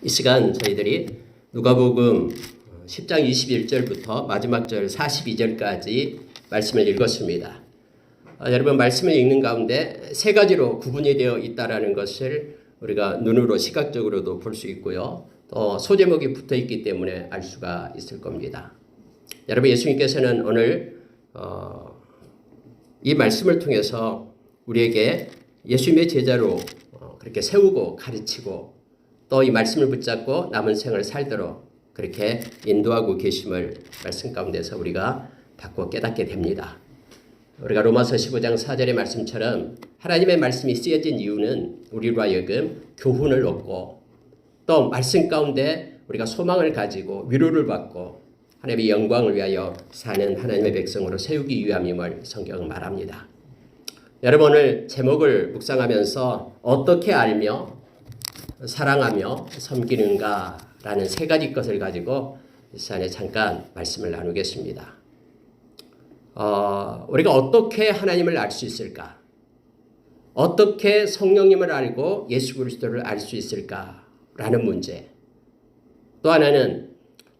이 시간 저희들이 누가복음 10장 21절부터 마지막 절 42절까지 말씀을 읽었습니다. 여러분 말씀을 읽는 가운데 세 가지로 구분이 되어 있다라는 것을 우리가 눈으로 시각적으로도 볼 수 있고요. 또 소제목이 붙어 있기 때문에 알 수가 있을 겁니다. 여러분 예수님께서는 오늘 이 말씀을 통해서 우리에게 예수님의 제자로 그렇게 세우고 가르치고 또 이 말씀을 붙잡고 남은 생을 살도록 그렇게 인도하고 계심을 말씀 가운데서 우리가 받고 깨닫게 됩니다. 우리가 로마서 15장 4절의 말씀처럼 하나님의 말씀이 쓰여진 이유는 우리로 하여금 교훈을 얻고 또 말씀 가운데 우리가 소망을 가지고 위로를 받고 하나님의 영광을 위하여 사는 하나님의 백성으로 세우기 위함임을 성경은 말합니다. 여러분 오늘 제목을 묵상하면서 어떻게 알며 사랑하며 섬기는가라는 세 가지 것을 가지고 이 시간에 잠깐 말씀을 나누겠습니다. 우리가 어떻게 하나님을 알 수 있을까? 어떻게 성령님을 알고 예수 그리스도를 알 수 있을까라는 문제. 또 하나는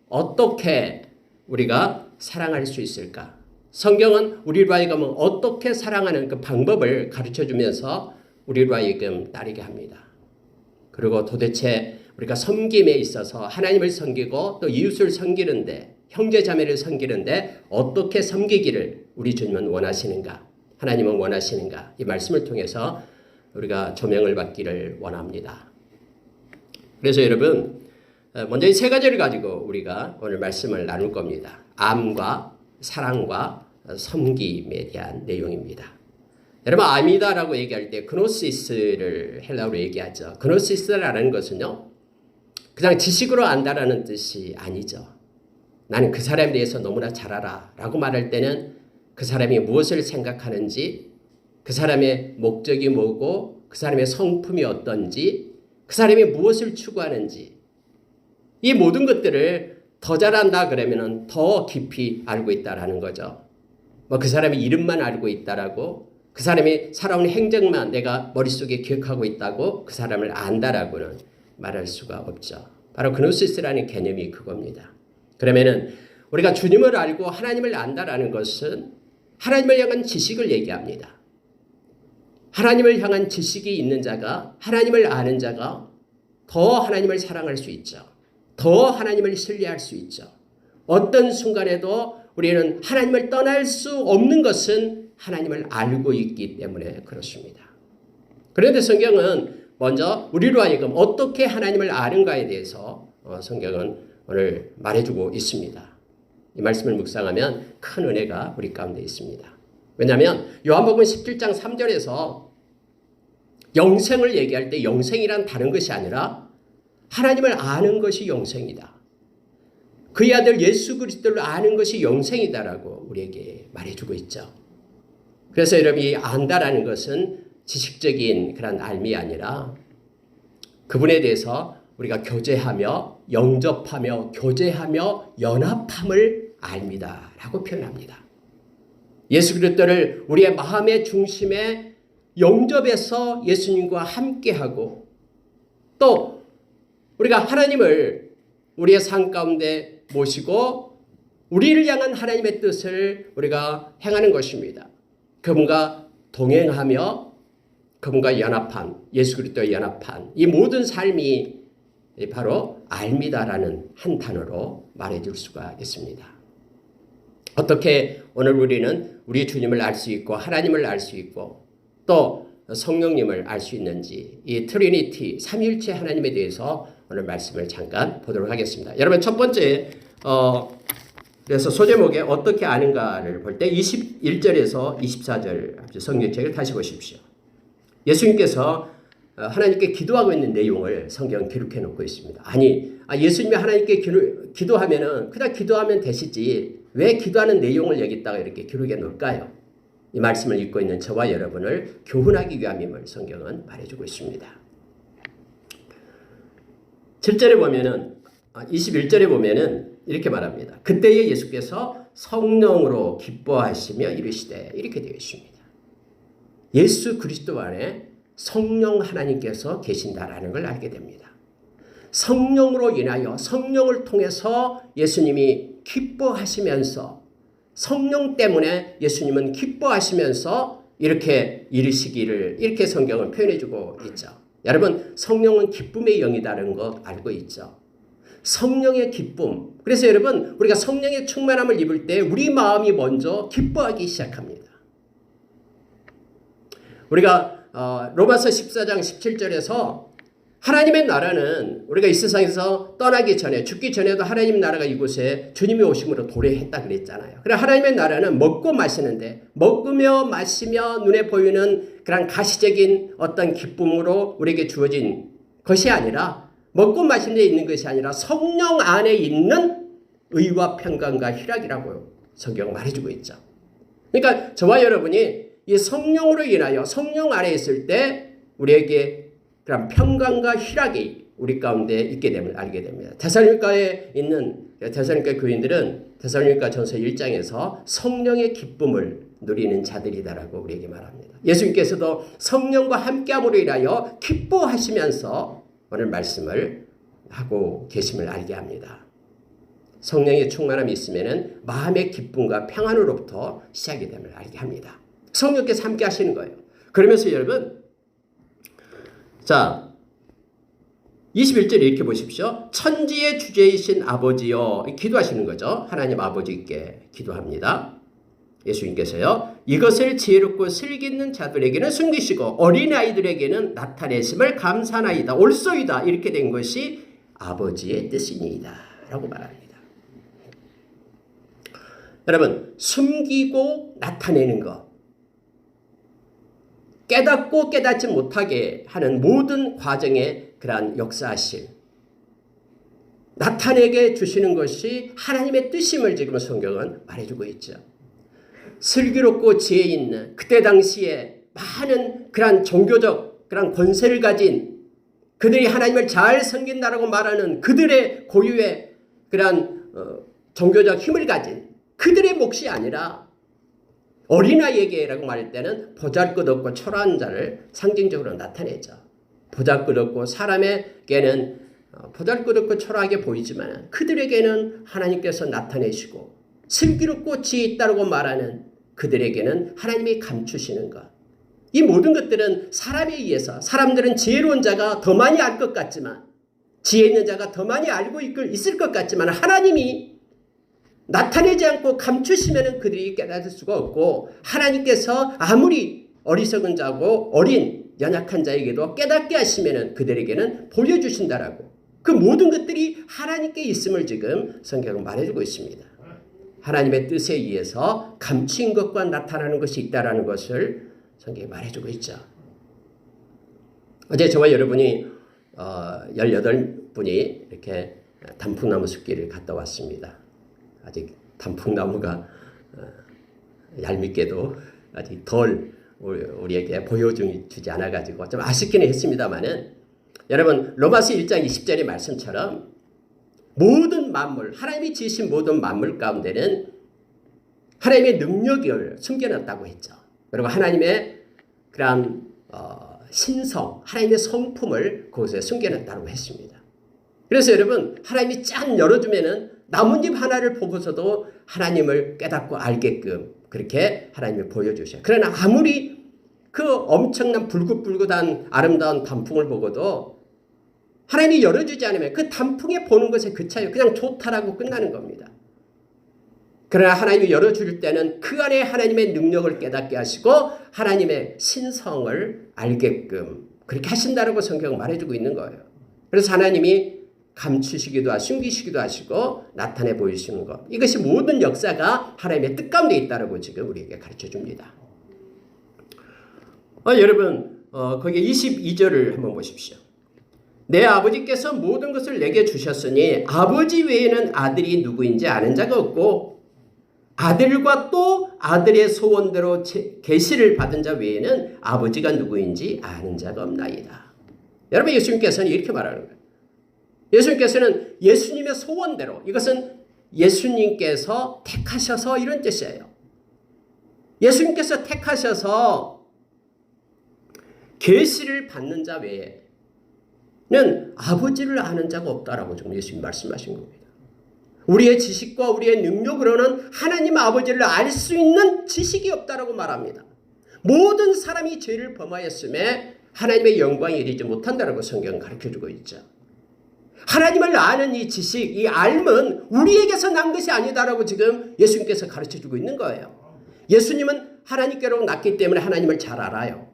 어떻게 우리가 사랑할 수 있을까? 성경은 우리로 하여금 어떻게 사랑하는 그 방법을 가르쳐주면서 우리로 하여금 따르게 합니다. 그리고 도대체 우리가 섬김에 있어서 하나님을 섬기고 또 이웃을 섬기는데 형제 자매를 섬기는데 어떻게 섬기기를 우리 주님은 원하시는가? 하나님은 원하시는가? 이 말씀을 통해서 우리가 조명을 받기를 원합니다. 그래서 여러분 먼저 이 세 가지를 가지고 우리가 오늘 말씀을 나눌 겁니다. 암과 사랑과 섬김에 대한 내용입니다. 여러분 아미다라고 얘기할 때 그노시스를 헬라어로 얘기하죠. 그노시스라는 것은요. 그냥 지식으로 안다라는 뜻이 아니죠. 나는 그 사람에 대해서 너무나 잘 알아 라고 말할 때는 그 사람이 무엇을 생각하는지 그 사람의 목적이 뭐고 그 사람의 성품이 어떤지 그 사람이 무엇을 추구하는지 이 모든 것들을 더 잘한다 그러면 더 깊이 알고 있다라는 거죠. 뭐 그 사람의 이름만 알고 있다라고 그 사람이 살아온 행적만 내가 머릿속에 기억하고 있다고 그 사람을 안다라고는 말할 수가 없죠. 바로 그노시스라는 개념이 그겁니다. 그러면은 우리가 주님을 알고 하나님을 안다라는 것은 하나님을 향한 지식을 얘기합니다. 하나님을 향한 지식이 있는 자가 하나님을 아는 자가 더 하나님을 사랑할 수 있죠. 더 하나님을 신뢰할 수 있죠. 어떤 순간에도 우리는 하나님을 떠날 수 없는 것은 하나님을 알고 있기 때문에 그렇습니다. 그런데 성경은 먼저 우리로 하여금 어떻게 하나님을 아는가에 대해서 성경은 오늘 말해주고 있습니다. 이 말씀을 묵상하면 큰 은혜가 우리 가운데 있습니다. 왜냐하면 요한복음 17장 3절에서 영생을 얘기할 때 영생이란 다른 것이 아니라 하나님을 아는 것이 영생이다. 그의 아들 예수 그리스도를 아는 것이 영생이다라고 우리에게 말해주고 있죠. 그래서 여러분이 안다라는 것은 지식적인 그런 알미 아니라 그분에 대해서 우리가 교제하며 영접하며 교제하며 연합함을 알미다라고 표현합니다. 예수 그리스도를 우리의 마음의 중심에 영접해서 예수님과 함께하고 또 우리가 하나님을 우리의 삶 가운데 모시고 우리를 향한 하나님의 뜻을 우리가 행하는 것입니다. 그분과 동행하며 그분과 연합한 예수 그리스도의 연합한 이 모든 삶이 바로 알미다라는 한 단어로 말해줄 수가 있습니다. 어떻게 오늘 우리는 우리 주님을 알 수 있고 하나님을 알 수 있고 또 성령님을 알 수 있는지 이 트리니티 삼위일체 하나님에 대해서 오늘 말씀을 잠깐 보도록 하겠습니다. 여러분 첫 번째 그래서 소제목에 어떻게 아는가를 볼 때 21절에서 24절 성경책을 다시 보십시오. 예수님께서 하나님께 기도하고 있는 내용을 성경은 기록해 놓고 있습니다. 아니 예수님이 하나님께 기도하면은 그냥 기도하면 되시지 왜 기도하는 내용을 여기다가 이렇게 기록해 놓을까요? 이 말씀을 읽고 있는 저와 여러분을 교훈하기 위함임을 성경은 말해주고 있습니다. 7절에 보면은 21절에 보면은 이렇게 말합니다. 그때에 예수께서 성령으로 기뻐하시며 이르시되 이렇게 되어 있습니다. 예수 그리스도 안에 성령 하나님께서 계신다라는 걸 알게 됩니다. 성령으로 인하여 성령을 통해서 예수님이 기뻐하시면서 성령 때문에 예수님은 기뻐하시면서 이렇게 이르시기를 이렇게 성경을 표현해주고 있죠. 여러분 성령은 기쁨의 영이라는 거 알고 있죠. 성령의 기쁨. 그래서 여러분 우리가 성령의 충만함을 입을 때 우리 마음이 먼저 기뻐하기 시작합니다. 우리가 로마서 14장 17절에서 하나님의 나라는 우리가 이 세상에서 떠나기 전에 죽기 전에도 하나님 나라가 이곳에 주님이 오심으로 도래했다 그랬잖아요. 그래 하나님의 나라는 먹고 마시는데 먹으며 마시며 눈에 보이는 그런 가시적인 어떤 기쁨으로 우리에게 주어진 것이 아니라 먹고 마시는 데 있는 것이 아니라 성령 안에 있는 의와 평강과 희락이라고 성경은 말해주고 있죠. 그러니까 저와 여러분이 이 성령으로 인하여 성령 안에 있을 때 우리에게 그런 평강과 희락이 우리 가운데 있게 됨을 알게 됩니다. 데살로니가에 있는 데살로니가 교인들은 데살로니가 전서 1장에서 성령의 기쁨을 누리는 자들이다라고 우리에게 말합니다. 예수님께서도 성령과 함께함으로 인하여 기뻐하시면서 오늘 말씀을 하고 계심을 알게 합니다. 성령의 충만함이 있으면 마음의 기쁨과 평안으로부터 시작이 됨을 알게 합니다. 성령께서 함께 하시는 거예요. 그러면서 여러분 자 21절 이렇게 보십시오. 천지의 주제이신 아버지여 기도하시는 거죠. 하나님 아버지께 기도합니다. 예수님께서요. 이것을 지혜롭고 슬기있는 자들에게는 숨기시고 어린아이들에게는 나타내심을 감사하나이다. 옳소이다. 이렇게 된 것이 아버지의 뜻이니이다. 라고 말합니다. 여러분 숨기고 나타내는 것 깨닫고 깨닫지 못하게 하는 모든 과정의 그러한 역사하심 나타내게 주시는 것이 하나님의 뜻임을 지금 성경은 말해주고 있죠. 슬기롭고 지혜 있는 그때 당시에 많은 그러한 종교적 그러한 권세를 가진 그들이 하나님을 잘 섬긴다라고 말하는 그들의 고유의 그러한 종교적 힘을 가진 그들의 몫이 아니라 어린아이에게라고 말할 때는 보잘것없고 초라한 자를 상징적으로 나타내죠. 보잘것없고 사람에게는 보잘것없고 초라하게 보이지만 그들에게는 하나님께서 나타내시고 슬기롭고 지혜 있다고 말하는 그들에게는 하나님이 감추시는 것. 이 모든 것들은 사람에 의해서 사람들은 지혜로운 자가 더 많이 알 것 같지만 지혜 있는 자가 더 많이 알고 있을 것 같지만 하나님이 나타내지 않고 감추시면 그들이 깨달을 수가 없고 하나님께서 아무리 어리석은 자고 어린 연약한 자에게도 깨닫게 하시면 그들에게는 보여주신다라고 그 모든 것들이 하나님께 있음을 지금 성경은 말해주고 있습니다. 하나님의 뜻에 의해서 감추인 것과 나타나는 것이 있다라는 것을 성경이 말해주고 있죠. 어제 저와 여러분이 18분이 이렇게 단풍나무 숲길을 갔다 왔습니다. 아직 단풍나무가 얄밉게도 아직 덜 우리에게 보여주지 않아가지고 좀 아쉽기는 했습니다만은 여러분 로마서 1장 20절의 말씀처럼 모든 만물 하나님이 지으신 모든 만물 가운데는 하나님의 능력을 숨겨놨다고 했죠. 그리고 하나님의 그런 신성 하나님의 성품을 그곳에 숨겨놨다고 했습니다. 그래서 여러분 하나님이 짠 열어주면은 나뭇잎 하나를 보고서도 하나님을 깨닫고 알게끔 그렇게 하나님이 보여주셔요. 그러나 아무리 그 엄청난 불긋불긋한 아름다운 단풍을 보고도 하나님이 열어주지 않으면 그 단풍에 보는 것에 그쳐요. 그냥 좋다라고 끝나는 겁니다. 그러나 하나님이 열어줄 때는 그 안에 하나님의 능력을 깨닫게 하시고 하나님의 신성을 알게끔 그렇게 하신다라고 성경은 말해주고 있는 거예요. 그래서 하나님이 감추시기도 하시고 숨기시기도 하시고 나타내 보이시는 것. 이것이 모든 역사가 하나님의 뜻 가운데 있다라고 지금 우리에게 가르쳐 줍니다. 여러분 거기 22절을 한번 보십시오. 내 아버지께서 모든 것을 내게 주셨으니 아버지 외에는 아들이 누구인지 아는 자가 없고 아들과 또 아들의 소원대로 계시를 받은 자 외에는 아버지가 누구인지 아는 자가 없나이다. 여러분 예수님께서는 이렇게 말하는 거예요. 예수님께서는 예수님의 소원대로 이것은 예수님께서 택하셔서 이런 뜻이에요. 예수님께서 택하셔서 계시를 받는 자 외에 아버지를 아는 자가 없다라고 지금 예수님 말씀하신 겁니다. 우리의 지식과 우리의 능력으로는 하나님 아버지를 알 수 있는 지식이 없다라고 말합니다. 모든 사람이 죄를 범하였음에 하나님의 영광에 이르지 못한다라고 성경은 가르쳐주고 있죠. 하나님을 아는 이 지식, 이 알은 우리에게서 난 것이 아니다라고 지금 예수님께서 가르쳐주고 있는 거예요. 예수님은 하나님께로 났기 때문에 하나님을 잘 알아요.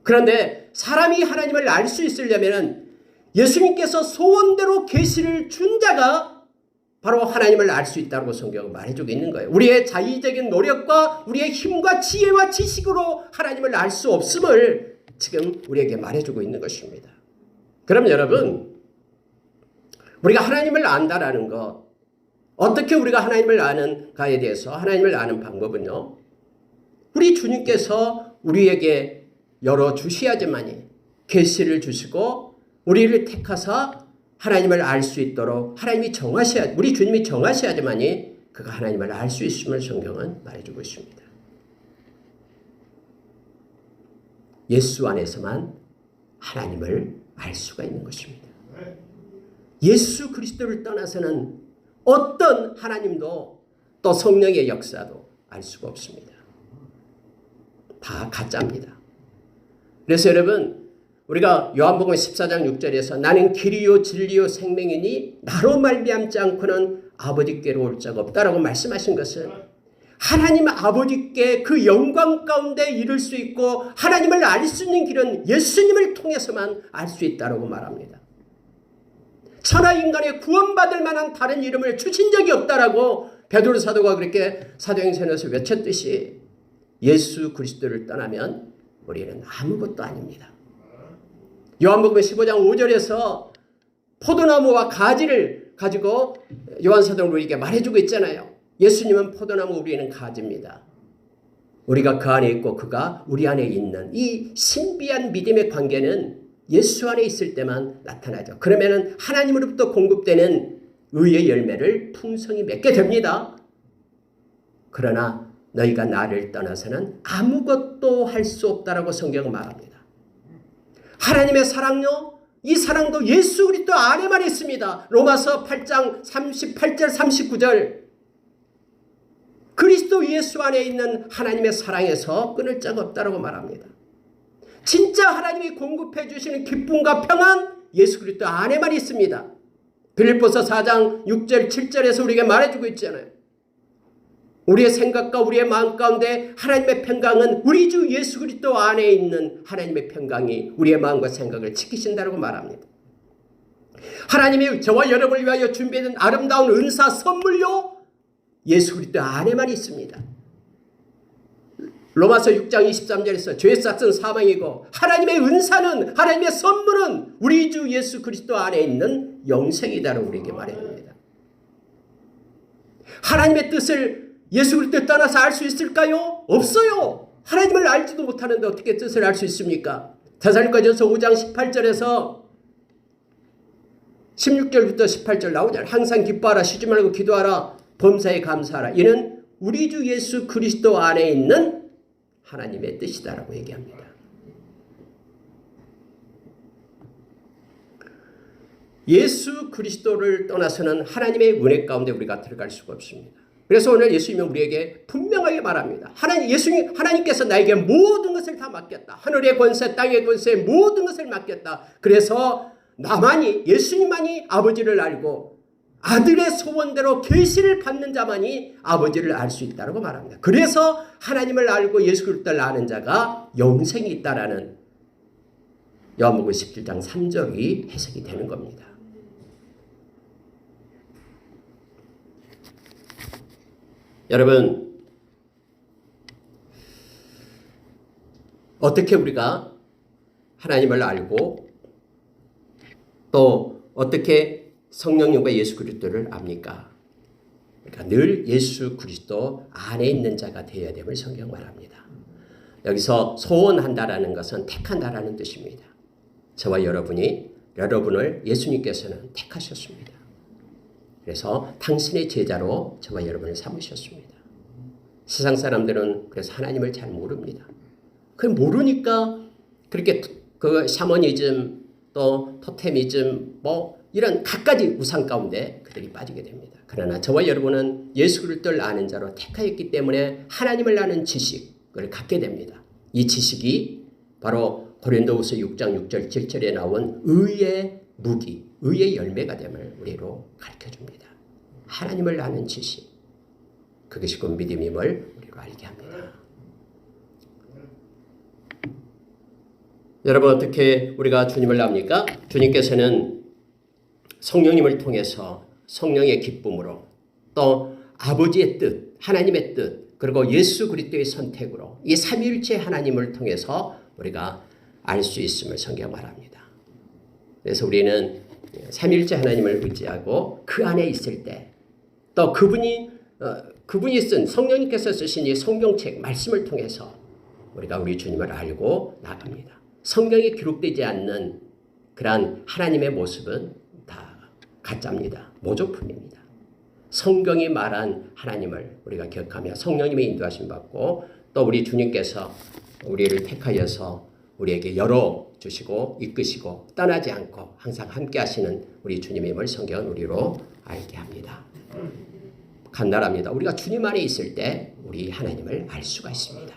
그런데 사람이 하나님을 알 수 있으려면 예수님께서 소원대로 계시를 준 자가 바로 하나님을 알 수 있다고 성경은 말해주고 있는 거예요. 우리의 자의적인 노력과 우리의 힘과 지혜와 지식으로 하나님을 알 수 없음을 지금 우리에게 말해주고 있는 것입니다. 그럼 여러분, 우리가 하나님을 안다라는 것, 어떻게 우리가 하나님을 아는가에 대해서 하나님을 아는 방법은요, 우리 주님께서 우리에게 열어주셔야지만이 계시를 주시고 우리를 택하사 하나님을 알 수 있도록 하나님이 정하셔야, 우리 주님이 정하셔야지만이 그가 하나님을 알 수 있음을 성경은 말해주고 있습니다. 예수 안에서만 하나님을 알 수가 있는 것입니다. 예수 그리스도를 떠나서는 어떤 하나님도 또 성령의 역사도 알 수가 없습니다. 다 가짜입니다. 그래서 여러분, 우리가 요한복음 14장 6절에서 나는 길이요 진리요 생명이니 나로 말미암지 않고는 아버지께로 올 자가 없다라고 말씀하신 것은 하나님 아버지께 그 영광 가운데 이룰 수 있고 하나님을 알 수 있는 길은 예수님을 통해서만 알 수 있다라고 말합니다. 천하 인간의 구원받을 만한 다른 이름을 주신 적이 없다라고 베드로 사도가 그렇게 사도행전에서 외쳤듯이 예수 그리스도를 떠나면 우리는 아무것도 아닙니다. 요한복음 15장 5절에서 포도나무와 가지를 가지고 요한사도는 우리에게 말해주고 있잖아요. 예수님은 포도나무, 우리는 가지입니다. 우리가 그 안에 있고 그가 우리 안에 있는 이 신비한 믿음의 관계는 예수 안에 있을 때만 나타나죠. 그러면 하나님으로부터 공급되는 의의 열매를 풍성히 맺게 됩니다. 그러나 너희가 나를 떠나서는 아무것도 할 수 없다라고 성경은 말합니다. 하나님의 사랑요, 이 사랑도 예수 그리스도 안에만 있습니다. 로마서 8장 38절 39절 그리스도 예수 안에 있는 하나님의 사랑에서 끊을 자가 없다라고 말합니다. 진짜 하나님이 공급해 주시는 기쁨과 평안, 예수 그리스도 안에만 있습니다. 빌립보서 4장 6절 7절에서 우리에게 말해주고 있잖아요. 우리의 생각과 우리의 마음 가운데 하나님의 평강은 우리 주 예수 그리스도 안에 있는 하나님의 평강이 우리의 마음과 생각을 지키신다고 말합니다. 하나님이 저와 여러분을 위하여 준비된 아름다운 은사 선물요, 예수 그리스도 안에만 있습니다. 로마서 6장 23절에서 죄의 싹은 사망이고 하나님의 은사는, 하나님의 선물은 우리 주 예수 그리스도 안에 있는 영생이다라고 우리에게 말해줍니다. 하나님의 뜻을 예수 그리스도를 떠나서 알 수 있을까요? 없어요. 하나님을 알지도 못하는데 어떻게 뜻을 알 수 있습니까? 데살로니가전서 5장 18절에서 16절부터 18절 나오잖아요. 항상 기뻐하라, 쉬지 말고 기도하라, 범사에 감사하라. 이는 우리 주 예수 그리스도 안에 있는 하나님의 뜻이다라고 얘기합니다. 예수 그리스도를 떠나서는 하나님의 은혜 가운데 우리가 들어갈 수가 없습니다. 그래서 오늘 예수님은 우리에게 분명하게 말합니다. 하나님께서 나에게 모든 것을 다 맡겼다. 하늘의 권세, 땅의 권세, 모든 것을 맡겼다. 그래서 나만이, 예수님만이 아버지를 알고 아들의 소원대로 계시를 받는 자만이 아버지를 알 수 있다고 말합니다. 그래서 하나님을 알고 예수 그리스도를 아는 자가 영생이 있다라는 요한복음 17장 3절이 해석이 되는 겁니다. 여러분, 어떻게 우리가 하나님을 알고 또 어떻게 성령님과 예수 그리스도를 압니까? 그러니까 늘 예수 그리스도 안에 있는 자가 되어야 됨을 성경 말합니다. 여기서 소원한다라는 것은 택한다라는 뜻입니다. 저와 여러분을 예수님께서는 택하셨습니다. 그래서 당신의 제자로 저와 여러분을 삼으셨습니다. 세상 사람들은 그래서 하나님을 잘 모릅니다. 그 모르니까 그렇게 그 샤머니즘 또 토테미즘 이런 갖가지 우상 가운데 그들이 빠지게 됩니다. 그러나 저와 여러분은 예수 그리스도를 아는 자로 택하였기 때문에 하나님을 아는 지식을 갖게 됩니다. 이 지식이 바로 고린도후서 6장 6절 7절에 나온 의의 무기, 의의 열매가 됨을 우리로 가르쳐줍니다. 하나님을 아는 지식, 그것이 곧 믿음임을 우리로 알게 합니다. 여러분 어떻게 우리가 주님을 압니까? 주님께서는 성령님을 통해서 성령의 기쁨으로 또 아버지의 뜻, 하나님의 뜻, 그리고 예수 그리스도의 선택으로 이 삼위일체 하나님을 통해서 우리가 알 수 있음을 성경 말합니다. 그래서 우리는 삼위일체 하나님을 의지하고 그 안에 있을 때 또 그분이 쓴 성령님께서 쓰신 이 성경책 말씀을 통해서 우리가 우리 주님을 알고 나갑니다. 성경에 기록되지 않는 그러한 하나님의 모습은 다 가짜입니다. 모조품입니다. 성경이 말한 하나님을 우리가 기억하며 성령님의 인도하심 받고 또 우리 주님께서 우리를 택하여서 우리에게 열어주시고 이끄시고 떠나지 않고 항상 함께 하시는 우리 주님임을 성경은 우리로 알게 합니다. 간단합니다. 우리가 주님 안에 있을 때 우리 하나님을 알 수가 있습니다.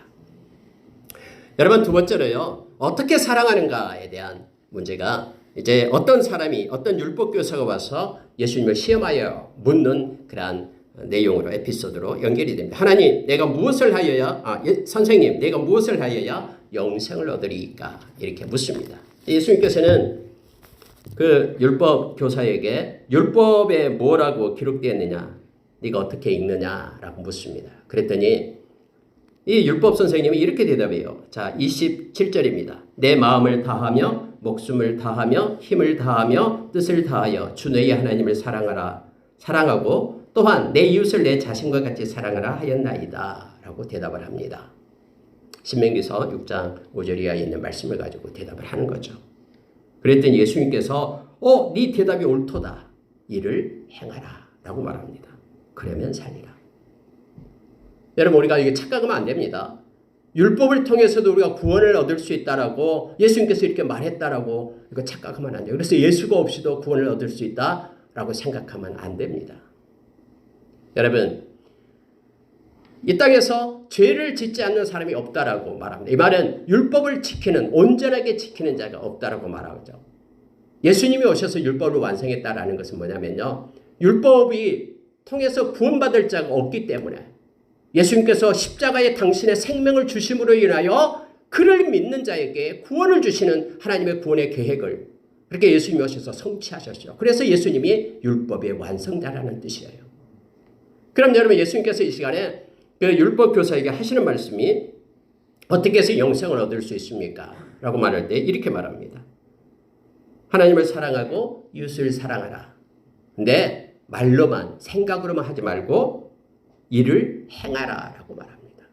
여러분 두 번째로요. 어떻게 사랑하는가에 대한 문제가 이제 어떤 사람이 어떤 율법 교사가 와서 예수님을 시험하여 묻는 그러한 내용으로 에피소드로 연결이 됩니다. 하나님 내가 무엇을 하여야 선생님 내가 무엇을 하여야 영생을 얻으리까 이렇게 묻습니다. 예수님께서는 그 율법 교사에게 율법에 뭐라고 기록되어 있느냐 네가 어떻게 읽느냐라고 묻습니다. 그랬더니 이 율법 선생님이 이렇게 대답해요. 자 27절입니다. 내 마음을 다하며 목숨을 다하며 힘을 다하며 뜻을 다하여 주 너희 하나님을 사랑하고 또한 내 이웃을 내 자신과 같이 사랑하라 하였나이다 라고 대답을 합니다. 신명기서 6장 5절 이하에 있는 말씀을 가지고 대답을 하는 거죠. 그랬더니 예수님께서 네 대답이 옳도다. 이를 행하라 라고 말합니다. 그러면 살리라. 여러분 우리가 이게 착각하면 안 됩니다. 율법을 통해서도 우리가 구원을 얻을 수 있다라고 예수님께서 이렇게 말했다라고 이거 착각하면 안 돼요. 그래서 예수가 없이도 구원을 얻을 수 있다라고 생각하면 안 됩니다. 여러분 이 땅에서 죄를 짓지 않는 사람이 없다라고 말합니다. 이 말은 율법을 온전하게 지키는 자가 없다라고 말하죠. 예수님이 오셔서 율법을 완성했다라는 것은 뭐냐면요. 율법이 통해서 구원받을 자가 없기 때문에 예수님께서 십자가에 당신의 생명을 주심으로 인하여 그를 믿는 자에게 구원을 주시는 하나님의 구원의 계획을 그렇게 예수님이 오셔서 성취하셨죠. 그래서 예수님이 율법의 완성자라는 뜻이에요. 그럼 여러분 예수님께서 이 시간에 그 율법 교사에게 하시는 말씀이 어떻게 해서 영생을 얻을 수 있습니까? 라고 말할 때 이렇게 말합니다. 하나님을 사랑하고 이웃을 사랑하라. 근데 말로만 생각으로만 하지 말고 이를 행하라 라고 말합니다.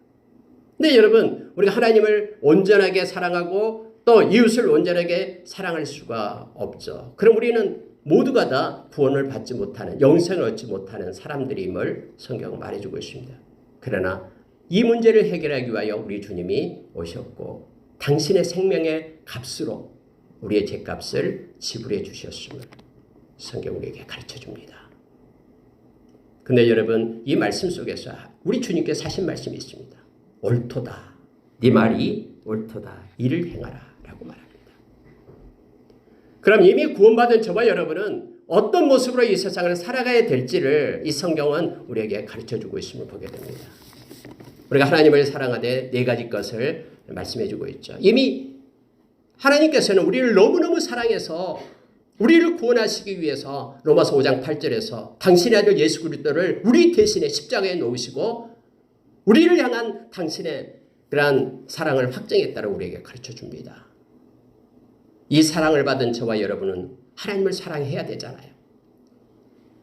근데 여러분 우리가 하나님을 온전하게 사랑하고 또 이웃을 온전하게 사랑할 수가 없죠. 그럼 우리는 모두가 다 구원을 받지 못하는 영생을 얻지 못하는 사람들임을 성경은 말해주고 있습니다. 그러나 이 문제를 해결하기 위하여 우리 주님이 오셨고 당신의 생명의 값으로 우리의 죄값을 지불해 주셨음을 성경 우리에게 가르쳐줍니다. 근데 여러분 이 말씀 속에서 우리 주님께서 하신 말씀이 있습니다. 옳도다. 네 말이 옳도다. 이를 행하라 라고 말합니다. 그럼 이미 구원받은 저와 여러분은 어떤 모습으로 이 세상을 살아가야 될지를 이 성경은 우리에게 가르쳐주고 있음을 보게 됩니다. 우리가 하나님을 사랑하되 네 가지 것을 말씀해주고 있죠. 이미 하나님께서는 우리를 너무너무 사랑해서 우리를 구원하시기 위해서 로마서 5장 8절에서 당신의 아들 예수 그리스도를 우리 대신에 십자가에 놓으시고 우리를 향한 당신의 그러한 사랑을 확정했다고 우리에게 가르쳐줍니다. 이 사랑을 받은 저와 여러분은 하나님을 사랑해야 되잖아요.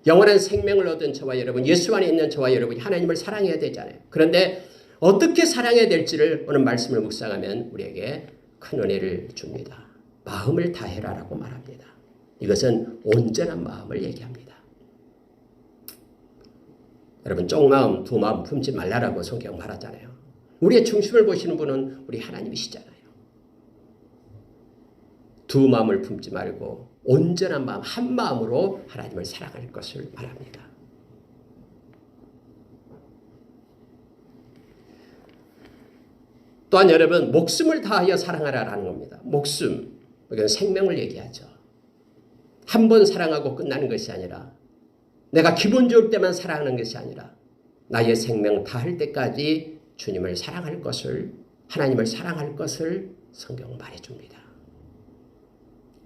영원한 생명을 얻은 저와 여러분, 예수 안에 있는 저와 여러분이 하나님을 사랑해야 되잖아요. 그런데 어떻게 사랑해야 될지를 오늘 말씀을 묵상하면 우리에게 큰 은혜를 줍니다. 마음을 다해라라고 말합니다. 이것은 온전한 마음을 얘기합니다. 여러분 쪽마음 두 마음 품지 말라라고 성경 말하잖아요. 우리의 중심을 보시는 분은 우리 하나님이시잖아요. 두 마음을 품지 말고 온전한 마음, 한 마음으로 하나님을 사랑할 것을 말합니다. 또한 여러분, 목숨을 다하여 사랑하라라는 겁니다. 목숨, 이건 생명을 얘기하죠. 한 번 사랑하고 끝나는 것이 아니라, 내가 기분 좋을 때만 사랑하는 것이 아니라 나의 생명 다할 때까지 주님을 사랑할 것을, 하나님을 사랑할 것을 성경은 말해줍니다.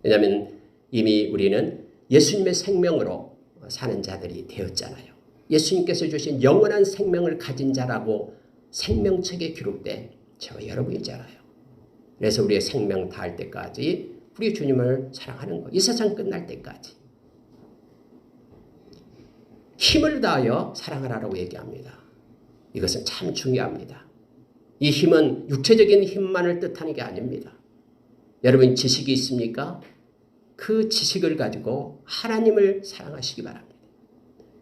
왜냐하면 이미 우리는 예수님의 생명으로 사는 자들이 되었잖아요. 예수님께서 주신 영원한 생명을 가진 자라고 생명책에 기록된 저와 여러분이잖아요. 그래서 우리의 생명 다할 때까지 우리 주님을 사랑하는 것, 이 세상 끝날 때까지 힘을 다하여 사랑하라고 얘기합니다. 이것은 참 중요합니다. 이 힘은 육체적인 힘만을 뜻하는 게 아닙니다. 여러분 지식이 있습니까? 그 지식을 가지고 하나님을 사랑하시기 바랍니다.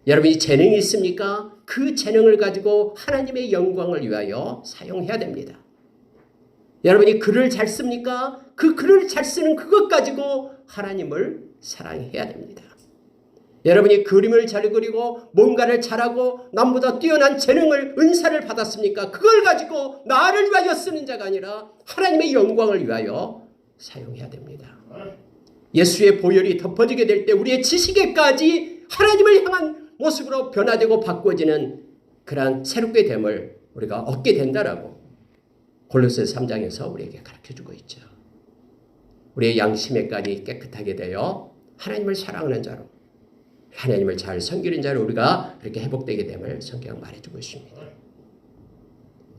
여러분이 재능이 있습니까? 그 재능을 가지고 하나님의 영광을 위하여 사용해야 됩니다. 여러분이 글을 잘 씁니까? 그 글을 잘 쓰는 그것 가지고 하나님을 사랑해야 됩니다. 여러분이 그림을 잘 그리고 뭔가를 잘하고 남보다 뛰어난 재능을, 은사를 받았습니까? 그걸 가지고 나를 위하여 쓰는 자가 아니라 하나님의 영광을 위하여 사용해야 됩니다. 예수의 보혈이 덮어지게 될 때 우리의 지식에까지 하나님을 향한 모습으로 변화되고 바꿔지는 그러한 새롭게 됨을 우리가 얻게 된다라고 골로새서 3장에서 우리에게 가르쳐주고 있죠. 우리의 양심에까지 깨끗하게 되어 하나님을 사랑하는 자로, 하나님을 잘 섬기는 자로 우리가 그렇게 회복되게 됨을 성경은 말해주고 있습니다.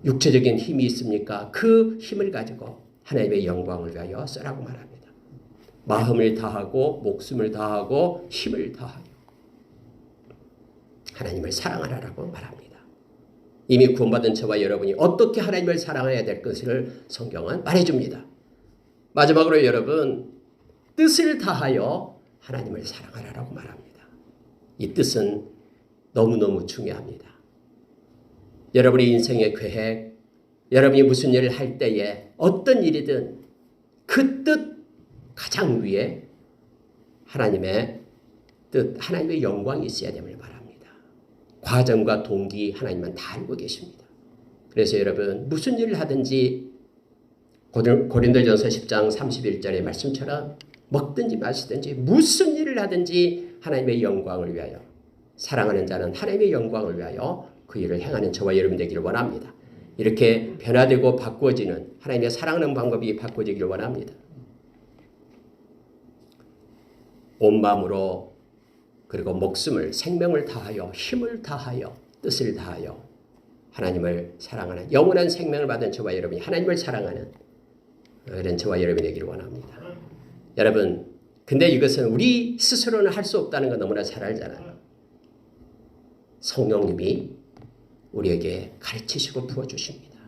육체적인 힘이 있습니까? 그 힘을 가지고 하나님의 영광을 위하여 쓰라고 말합니다. 마음을 다하고 목숨을 다하고 힘을 다하여 하나님을 사랑하라고 말합니다. 이미 구원받은 저와 여러분이 어떻게 하나님을 사랑해야 될 것을 성경은 말해줍니다. 마지막으로 여러분, 뜻을 다하여 하나님을 사랑하라고 말합니다. 이 뜻은 너무너무 중요합니다. 여러분의 인생의 계획, 여러분이 무슨 일을 할 때에 어떤 일이든 그 뜻 가장 위에 하나님의 뜻, 하나님의 영광이 있어야 됨을 말합니다. 과정과 동기 하나님은 다 알고 계십니다. 그래서 여러분 무슨 일을 하든지 고린도전서 10장 31절의 말씀처럼 먹든지 마시든지 무슨 일을 하든지 하나님의 영광을 위하여, 사랑하는 자는 하나님의 영광을 위하여 그 일을 행하는 저와 여러분 되기를 원합니다. 이렇게 변화되고 바꿔지는 하나님의 사랑하는 방법이 바꿔지기를 원합니다. 온 마음으로 그리고 목숨을, 생명을 다하여, 힘을 다하여, 뜻을 다하여 하나님을 사랑하는 영원한 생명을 받은 저와 여러분이 하나님을 사랑하는 그런 저와 여러분이 되기를 원합니다. 여러분, 근데 이것은 우리 스스로는 할 수 없다는 거 너무나 잘 알잖아요. 성령님이 우리에게 가르치시고 부어주십니다.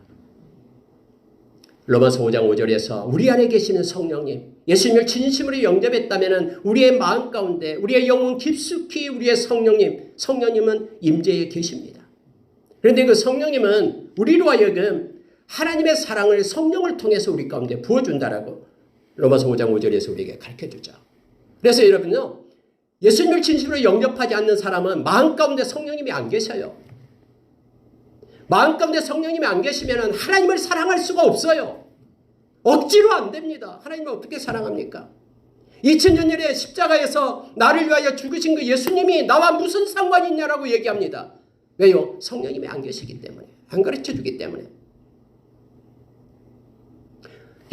로마서 5장 5절에서 우리 안에 계시는 성령님, 예수님을 진심으로 영접했다면 우리의 마음 가운데, 우리의 영혼 깊숙이 우리의 성령님은 임재해 계십니다. 그런데 그 성령님은 우리로 하여금 하나님의 사랑을 성령을 통해서 우리 가운데 부어준다라고 로마서 5장 5절에서 우리에게 가르쳐주죠. 그래서 여러분요, 예수님을 진심으로 영접하지 않는 사람은 마음 가운데 성령님이 안 계셔요. 마음 가운데 성령님이 안 계시면 하나님을 사랑할 수가 없어요. 억지로 안 됩니다. 하나님을 어떻게 사랑합니까? 2000년 전에 십자가에서 나를 위하여 죽으신 그 예수님이 나와 무슨 상관이 있냐라고 얘기합니다. 왜요? 성령님이 안 계시기 때문에, 안 가르쳐주기 때문에.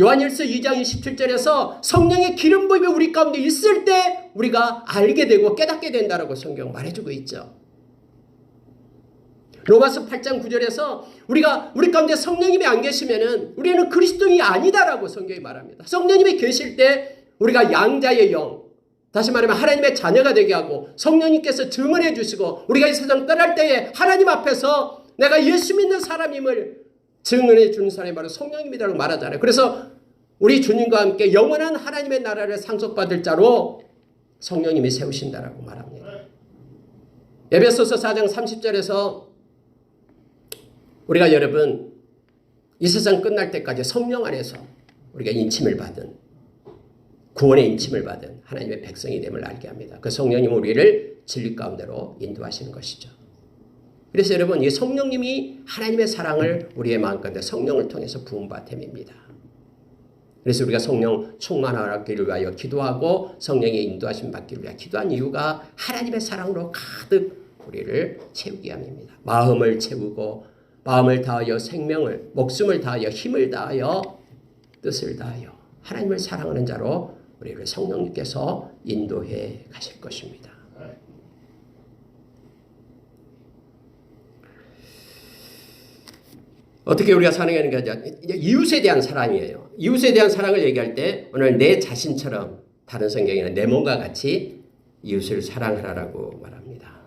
요한일서 2장 27절에서 성령의 기름 부음이 우리 가운데 있을 때 우리가 알게 되고 깨닫게 된다라고 성경 말해주고 있죠. 로마서 8장 9절에서 우리 가운데 성령님이 안 계시면은 우리는 그리스도인이 아니다라고 성경이 말합니다. 성령님이 계실 때 우리가 양자의 영, 다시 말하면 하나님의 자녀가 되게 하고 성령님께서 증언해 주시고 우리가 이 세상 떠날 때에 하나님 앞에서 내가 예수 믿는 사람임을 증언해 주는 사람이 바로 성령님이라고 말하잖아요. 그래서 우리 주님과 함께 영원한 하나님의 나라를 상속받을 자로 성령님이 세우신다라고 말합니다. 에베소서 4장 30절에서 우리가 여러분 이 세상 끝날 때까지 성령 안에서 우리가 인침을 받은 구원의 인침을 받은 하나님의 백성이 됨을 알게 합니다. 그 성령님 우리를 진리 가운데로 인도하시는 것이죠. 그래서 여러분 이 성령님이 하나님의 사랑을 우리의 마음 가운데 성령을 통해서 부음받음입니다. 그래서 우리가 성령 충만하기를 위하여 기도하고 성령의 인도하심 받기를 위하여 기도한 이유가 하나님의 사랑으로 가득 우리를 채우기 위함입니다. 마음을 채우고 마음을 다하여 생명을 목숨을 다하여 힘을 다하여 뜻을 다하여 하나님을 사랑하는 자로 우리를 성령님께서 인도해 가실 것입니다. 어떻게 우리가 사랑하는 게 이웃에 대한 사랑이에요. 이웃에 대한 사랑을 얘기할 때 오늘 내 자신처럼 다른 성경에는 내 몸과 같이 이웃을 사랑하라고 말합니다.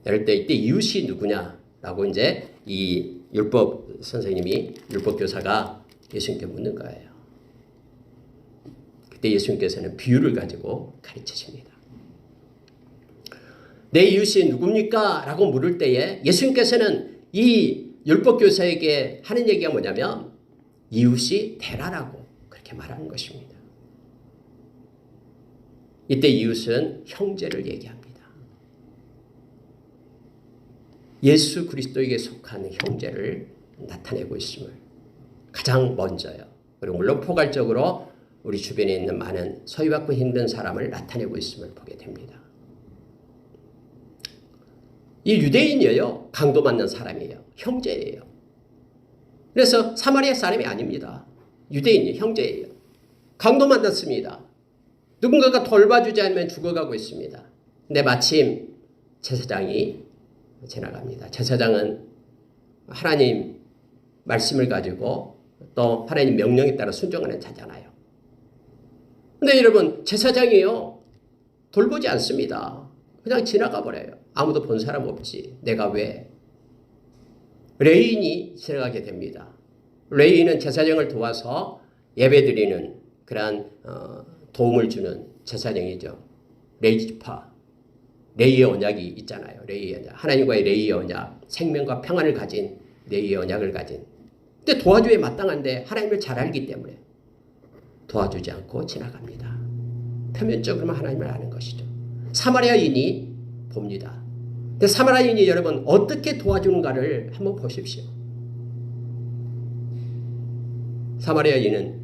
이럴 때 이때 이웃이 누구냐라고 이제 이 율법 선생님이 율법 교사가 예수님께 묻는 거예요. 그때 예수님께서는 비유를 가지고 가르치십니다. 내 이웃이 누굽니까? 라고 물을 때에 예수님께서는 이 율법 교사에게 하는 얘기가 뭐냐면 이웃이 대라라고 그렇게 말하는 것입니다. 이때 이웃은 형제를 얘기합니다. 예수 그리스도에게 속한 형제를 나타내고 있음을 가장 먼저요. 그리고 물론 포괄적으로 우리 주변에 있는 많은 소외받고 힘든 사람을 나타내고 있음을 보게 됩니다. 이 유대인이에요. 강도받는 사람이에요. 형제예요. 그래서 사마리아 사람이 아닙니다. 유대인이 형제예요. 강도받았습니다. 누군가가 돌봐주지 않으면 죽어가고 있습니다. 근데 마침 제사장이 지나갑니다. 제사장은 하나님 말씀을 가지고 또 하나님 명령에 따라 순종하는 자잖아요. 근데 여러분 제사장이요. 돌보지 않습니다. 그냥 지나가 버려요. 아무도 본 사람 없지. 내가 왜? 레위인이 지나가게 됩니다. 레위인은 제사장을 도와서 예배드리는 그러한 도움을 주는 제사장이죠. 레위지파. 레위의 언약이 있잖아요. 레위의 언약. 하나님과의 레위의 언약. 생명과 평안을 가진 레위의 언약을 가진. 근데 도와줘야 마땅한데 하나님을 잘 알기 때문에 도와주지 않고 지나갑니다. 표면적으로만 하나님을 아는 것이죠. 사마리아인이 봅니다. 근데 사마리아인이 여러분 어떻게 도와주는가를 한번 보십시오. 사마리아인은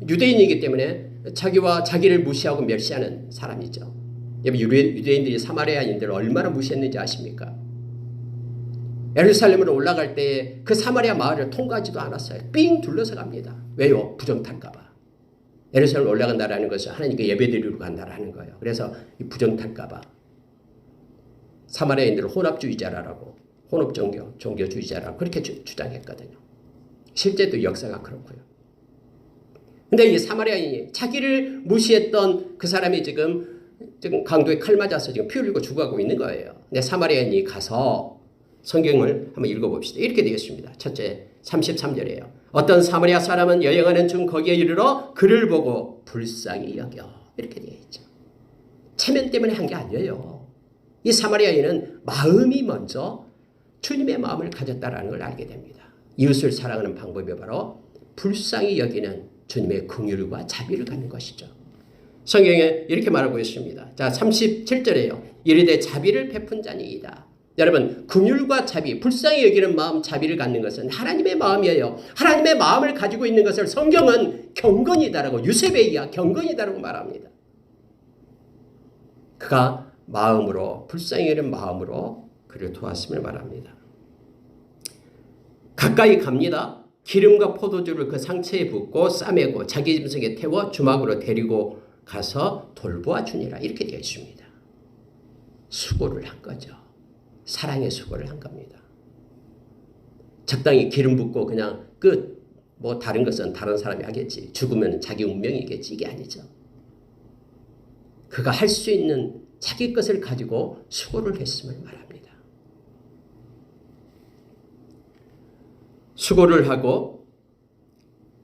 유대인이기 때문에 자기와 자기를 무시하고 멸시하는 사람이죠. 유대인들이 사마리아인들을 얼마나 무시했는지 아십니까? 예루살렘으로 올라갈 때 그 사마리아 마을을 통과하지도 않았어요. 삥 둘러서 갑니다. 왜요? 부정탈까 봐. 예루살렘 올라간다라는 것은 하나님께 예배드리러 간다라는 거예요. 그래서 이 부정탈까 봐. 사마리아인들을 혼합주의자라고 종교주의자라고 그렇게 주장했거든요. 실제도 역사가 그렇고요. 근데 이 사마리아인이 자기를 무시했던 그 사람이 지금 강도에 칼 맞아서 지금 피 흘리고 죽어가고 있는 거예요. 근데 사마리아인이 가서 성경을 한번 읽어봅시다. 이렇게 되겠습니다. 첫째 33절이에요. 어떤 사마리아 사람은 여행하는 중 거기에 이르러 그를 보고 불쌍히 여겨. 이렇게 되어 있죠. 체면 때문에 한 게 아니에요. 이 사마리아인은 마음이 먼저 주님의 마음을 가졌다라는 걸 알게 됩니다. 이웃을 사랑하는 방법이 바로 불쌍히 여기는 주님의 긍휼과 자비를 갖는 것이죠. 성경에 이렇게 말하고 있습니다. 자, 37절에요. 이르되 자비를 베푼 자니이다. 여러분, 긍휼과 자비, 불쌍히 여기는 마음, 자비를 갖는 것은 하나님의 마음이에요. 하나님의 마음을 가지고 있는 것을 성경은 경건이다라고, 유세베이야 경건이다라고 말합니다. 그가 마음으로, 불쌍히 여기는 마음으로 그를 도왔음을 말합니다. 가까이 갑니다. 기름과 포도주를 그 상처에 붓고 싸매고 자기 짐승에 태워 주막으로 데리고 가서 돌보아 주니라. 이렇게 되어 있습니다. 수고를 한 거죠. 사랑의 수고를 한 겁니다. 적당히 기름 붓고 그냥 끝. 뭐 다른 것은 다른 사람이 하겠지. 죽으면 자기 운명이겠지. 이게 아니죠. 그가 할 수 있는 자기 것을 가지고 수고를 했음을 말합니다. 수고를 하고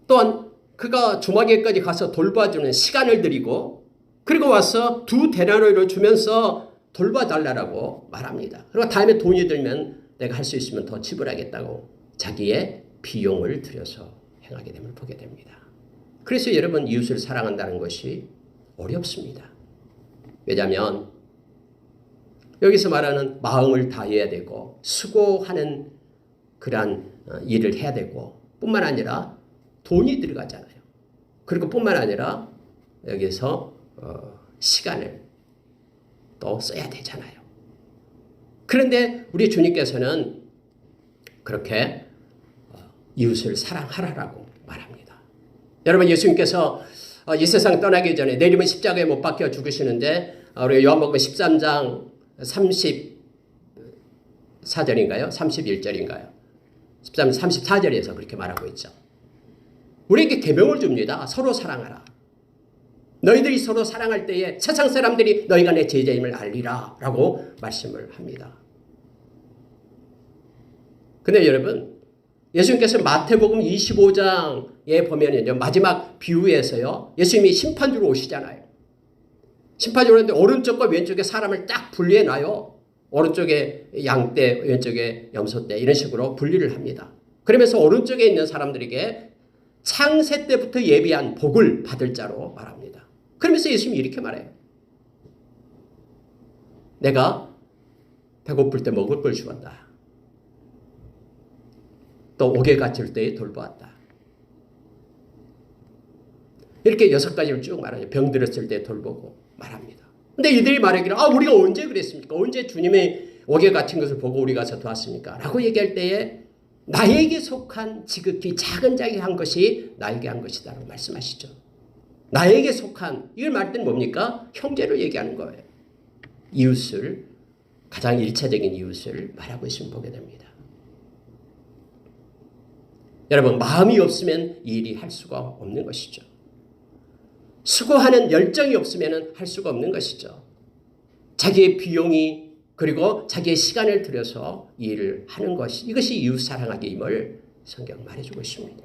또한 그가 주막에까지 가서 돌봐주는 시간을 들이고 그리고 와서 2데나리온을 주면서 돌봐달라고 말합니다. 그리고 다음에 돈이 들면 내가 할 수 있으면 더 지불하겠다고 자기의 비용을 들여서 행하게 됨을 보게 됩니다. 그래서 여러분 이웃을 사랑한다는 것이 어렵습니다. 왜냐하면 여기서 말하는 마음을 다해야 되고 수고하는 그러한 일을 해야 되고 뿐만 아니라 돈이 들어가잖아요. 그리고 뿐만 아니라 여기서 시간을 또 써야 되잖아요. 그런데 우리 주님께서는 그렇게 이웃을 사랑하라라고 말합니다. 여러분, 예수님께서 이 세상 떠나기 전에 내리면 십자가에 못 박혀 죽으시는데 우리 요한복음 13장 34절인가요? 31절인가요? 34절에서 그렇게 말하고 있죠. 우리에게 계명을 줍니다. 서로 사랑하라. 너희들이 서로 사랑할 때에 세상 사람들이 너희가 내 제자임을 알리라 라고 말씀을 합니다. 근데 여러분, 예수님께서 마태복음 25장에 보면은요, 마지막 비유에서요, 예수님이 심판주로 오시잖아요. 심판주로 오는데 오른쪽과 왼쪽에 사람을 딱 분리해 놔요. 오른쪽에 양떼, 왼쪽에 염소떼, 이런 식으로 분리를 합니다. 그러면서 오른쪽에 있는 사람들에게 창세 때부터 예비한 복을 받을 자로 말합니다. 그러면서 예수님이 이렇게 말해요. 내가 배고플 때 먹을 걸 주었다. 또 옥에 갇힐 때에 돌보았다. 이렇게 6가지를 쭉 말하죠. 병들었을 때 돌보고 말합니다. 근데 이들이 말하기를 우리가 언제 그랬습니까? 언제 주님의 옥에 갇힌 것을 보고 우리 가서 도왔습니까? 라고 얘기할 때에 나에게 속한 지극히 작은 자에게 한 것이 나에게 한 것이다 라고 말씀하시죠. 나에게 속한, 이걸 말할 때는 뭡니까? 형제를 얘기하는 거예요. 이웃을, 가장 일차적인 이웃을 말하고 있으면 보게 됩니다. 여러분, 마음이 없으면 이 일이 할 수가 없는 것이죠. 수고하는 열정이 없으면 할 수가 없는 것이죠. 자기의 비용이 그리고 자기의 시간을 들여서 이 일을 하는 것이, 이것이 이웃 사랑하기임을 성경 말해주고 있습니다.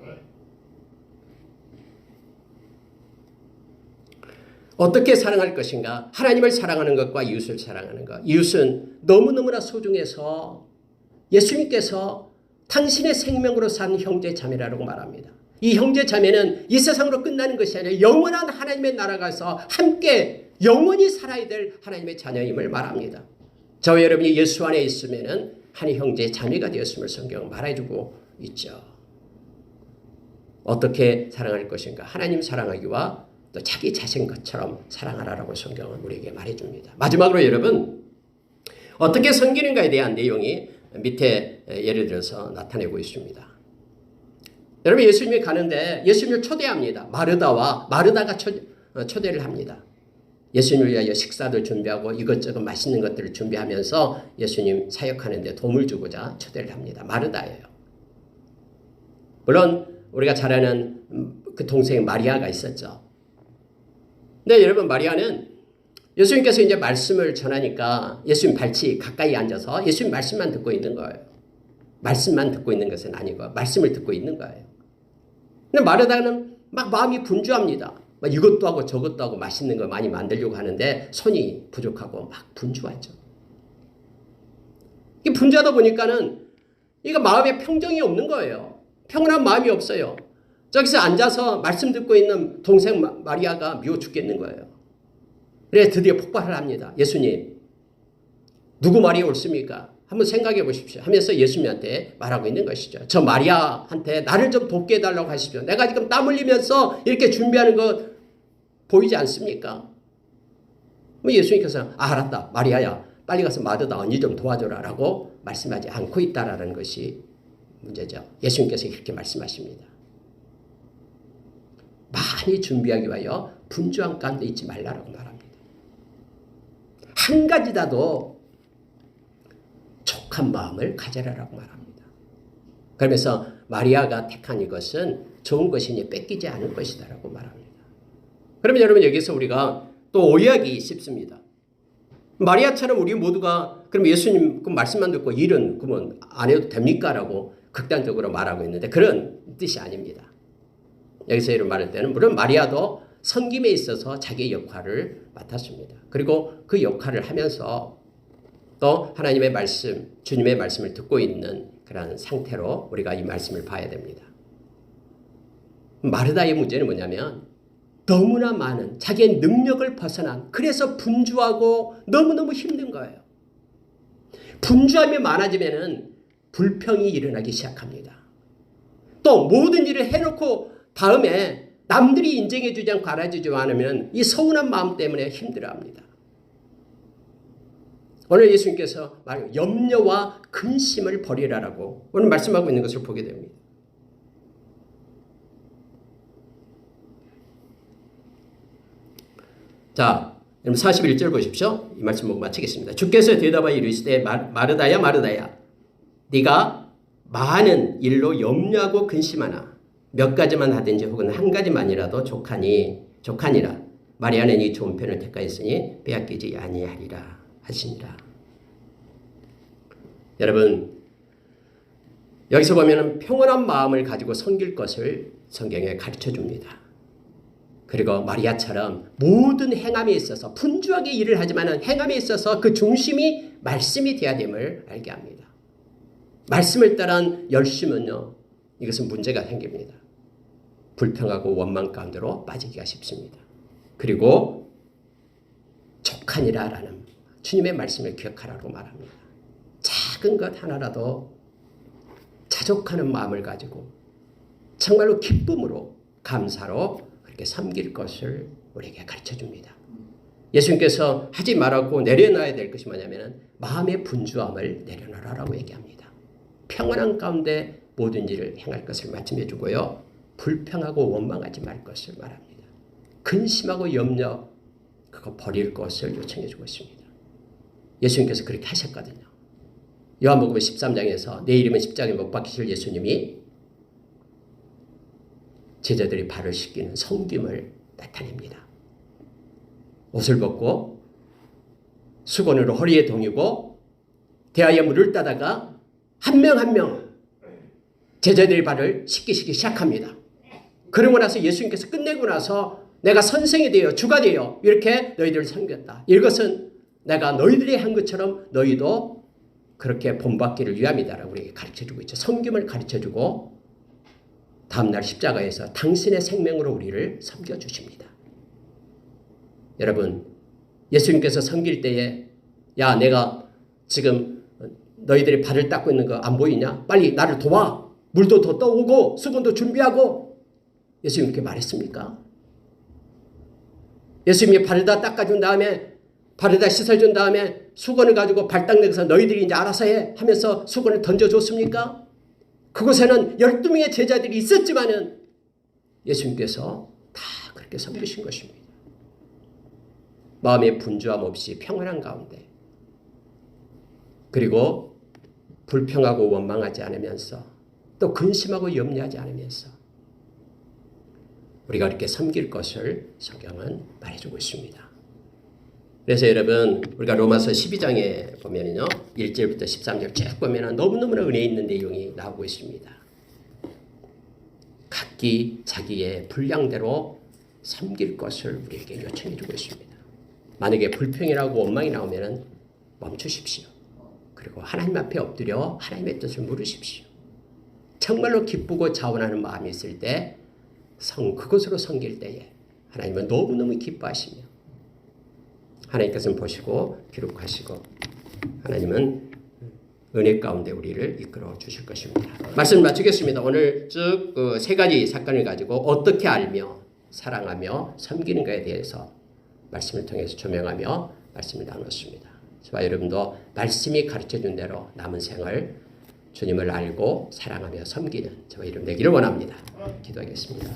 어떻게 사랑할 것인가? 하나님을 사랑하는 것과 이웃을 사랑하는 것. 이웃은 너무너무나 소중해서 예수님께서 당신의 생명으로 산 형제 자매라고 말합니다. 이 형제 자매는 이 세상으로 끝나는 것이 아니라 영원한 하나님의 나라 가서 함께 영원히 살아야 될 하나님의 자녀임을 말합니다. 저와 여러분이 예수 안에 있으면은 한 형제 자매가 되었음을 성경은 말해주고 있죠. 어떻게 사랑할 것인가? 하나님 사랑하기와 또 자기 자신 것처럼 사랑하라라고 성경은 우리에게 말해줍니다. 마지막으로 여러분, 어떻게 섬기는가에 대한 내용이 밑에 예를 들어서 나타내고 있습니다. 여러분, 예수님이 가는데 예수님을 초대합니다. 마르다가 초대를 합니다. 예수님을 위하여 식사도 준비하고 이것저것 맛있는 것들을 준비하면서 예수님 사역하는데 도움을 주고자 초대를 합니다. 마르다예요. 물론 우리가 잘 아는 그 동생 마리아가 있었죠. 근데 여러분, 마리아는 예수님께서 이제 말씀을 전하니까 예수님 발치 가까이 앉아서 예수님 말씀만 듣고 있는 거예요. 말씀만 듣고 있는 것은 아니고 말씀을 듣고 있는 거예요. 근데 마르다는 막 마음이 분주합니다. 막 이것도 하고 저것도 하고 맛있는 거 많이 만들려고 하는데 손이 부족하고 막 분주하죠. 이 분주하다 보니까는 이거 마음에 평정이 없는 거예요. 평온한 마음이 없어요. 저기서 앉아서 말씀 듣고 있는 동생 마리아가 미워 죽겠는 거예요. 그래 드디어 폭발을 합니다. 예수님, 누구 말이 옳습니까? 한번 생각해 보십시오 하면서 예수님한테 말하고 있는 것이죠. 저 마리아한테 나를 좀 돕게 해달라고 하십시오. 내가 지금 땀 흘리면서 이렇게 준비하는 거 보이지 않습니까? 예수님께서 알았다. 마리아야, 빨리 가서 마르다 언니 좀 도와줘라 라고 말씀하지 않고 있다라는 것이 문제죠. 예수님께서 이렇게 말씀하십니다. 많이 준비하기 위하여 분주한 가운데 있지 말라라고 말합니다. 한 가지라도 족한 마음을 가져라라고 말합니다. 그러면서 마리아가 택한 이것은 좋은 것이니 뺏기지 않을 것이다라고 말합니다. 그러면 여러분, 여기서 우리가 또 오해하기 쉽습니다. 마리아처럼 우리 모두가 그럼 예수님 그 말씀만 듣고 일은 그러면 안 해도 됩니까? 라고 극단적으로 말하고 있는데 그런 뜻이 아닙니다. 여기서 이런 말할 때는 물론 마리아도 섬김에 있어서 자기의 역할을 맡았습니다. 그리고 그 역할을 하면서 또 하나님의 말씀, 주님의 말씀을 듣고 있는 그런 상태로 우리가 이 말씀을 봐야 됩니다. 마르다의 문제는 뭐냐면 너무나 많은 자기의 능력을 벗어난, 그래서 분주하고 너무너무 힘든 거예요. 분주함이 많아지면은 불평이 일어나기 시작합니다. 또 모든 일을 해놓고 다음에 남들이 인정해주지 않고 알아주지 않으면 이 서운한 마음 때문에 힘들어합니다. 오늘 예수님께서 말해요. 염려와 근심을 버리라라고 오늘 말씀하고 있는 것을 보게 됩니다. 자, 41절 보십시오. 이 말씀 보고 마치겠습니다. 주께서 대답하여 이르시되 마르다야 마르다야 네가 많은 일로 염려하고 근심하나 몇 가지만 하든지 혹은 한 가지만이라도 족하니라. 마리아는 이 좋은 편을 택하였으니 빼앗기지 아니하리라 하시니라. 여러분, 여기서 보면 평온한 마음을 가지고 섬길 것을 성경에 가르쳐 줍니다. 그리고 마리아처럼 모든 행함에 있어서 분주하게 일을 하지만 행함에 있어서 그 중심이 말씀이 되어야 됨을 알게 합니다. 말씀을 따른 열심은요, 이것은 문제가 생깁니다. 불평하고 원망 가운데로 빠지기가 쉽습니다. 그리고 족하니라라는 주님의 말씀을 기억하라고 말합니다. 작은 것 하나라도 자족하는 마음을 가지고 정말로 기쁨으로 감사로 그렇게 섬길 것을 우리에게 가르쳐 줍니다. 예수님께서 하지 말라고 내려놔야 될 것이 뭐냐면 마음의 분주함을 내려놓으라고 얘기합니다. 평안한 가운데 모든 일을 행할 것을 말씀해 주고요. 불평하고 원망하지 말 것을 말합니다. 근심하고 염려 그거 버릴 것을 요청해 주고 있습니다. 예수님께서 그렇게 하셨거든요. 요한복음 13장에서 내 이름은 십자가에 못 박히실 예수님이 제자들이 발을 씻기는 섬김을 나타냅니다. 옷을 벗고 수건으로 허리에 동이고 대하여 물을 따다가 한 명 한 명 제자들의 발을 씻기시기 시작합니다. 그러고 나서 예수님께서 끝내고 나서 내가 선생이 되어 주가 되어 이렇게 너희들을 섬겼다. 이것은 내가 너희들이 한 것처럼 너희도 그렇게 본받기를 위함이다라고 우리에게 가르쳐주고 있죠. 섬김을 가르쳐주고 다음날 십자가에서 당신의 생명으로 우리를 섬겨주십니다. 여러분, 예수님께서 섬길 때에 야 내가 지금 너희들이 발을 닦고 있는 거 안 보이냐? 빨리 나를 도와. 물도 더 떠오고 수건도 준비하고 예수님께 말했습니까? 예수님이 발을 다 닦아준 다음에 발을 다 씻어준 다음에 수건을 가지고 발 닦는 것은 너희들이 이제 알아서 해 하면서 수건을 던져줬습니까? 그곳에는 12명의 제자들이 있었지만은 예수님께서 다 그렇게 섬기신 것입니다. 마음의 분주함 없이 평안한 가운데 그리고 불평하고 원망하지 않으면서 또 근심하고 염려하지 않으면서 우리가 이렇게 섬길 것을 성경은 말해주고 있습니다. 그래서 여러분 우리가 로마서 12장에 보면은요 1절부터 13절 쭉 보면은 너무너무나 은혜 있는 내용이 나오고 있습니다. 각기 자기의 분량대로 섬길 것을 우리에게 요청해 주고 있습니다. 만약에 불평이라고 원망이 나오면은 멈추십시오. 그리고 하나님 앞에 엎드려 하나님의 뜻을 물으십시오. 정말로 기쁘고 자원하는 마음이 있을 때 그것으로 섬길 때에 하나님은 너무너무 기뻐하시며 하나님께서는 보시고 기록하시고 하나님은 은혜 가운데 우리를 이끌어 주실 것입니다. 말씀 마치겠습니다. 오늘 쭉 그 세 가지 사건을 가지고 어떻게 알며 사랑하며 섬기는가에 대해서 말씀을 통해서 조명하며 말씀을 나눴습니다. 저와 여러분도 말씀이 가르쳐준 대로 남은 생을 주님을 알고 사랑하며 섬기는 저와 여러분 되기를 원합니다. 기도하겠습니다.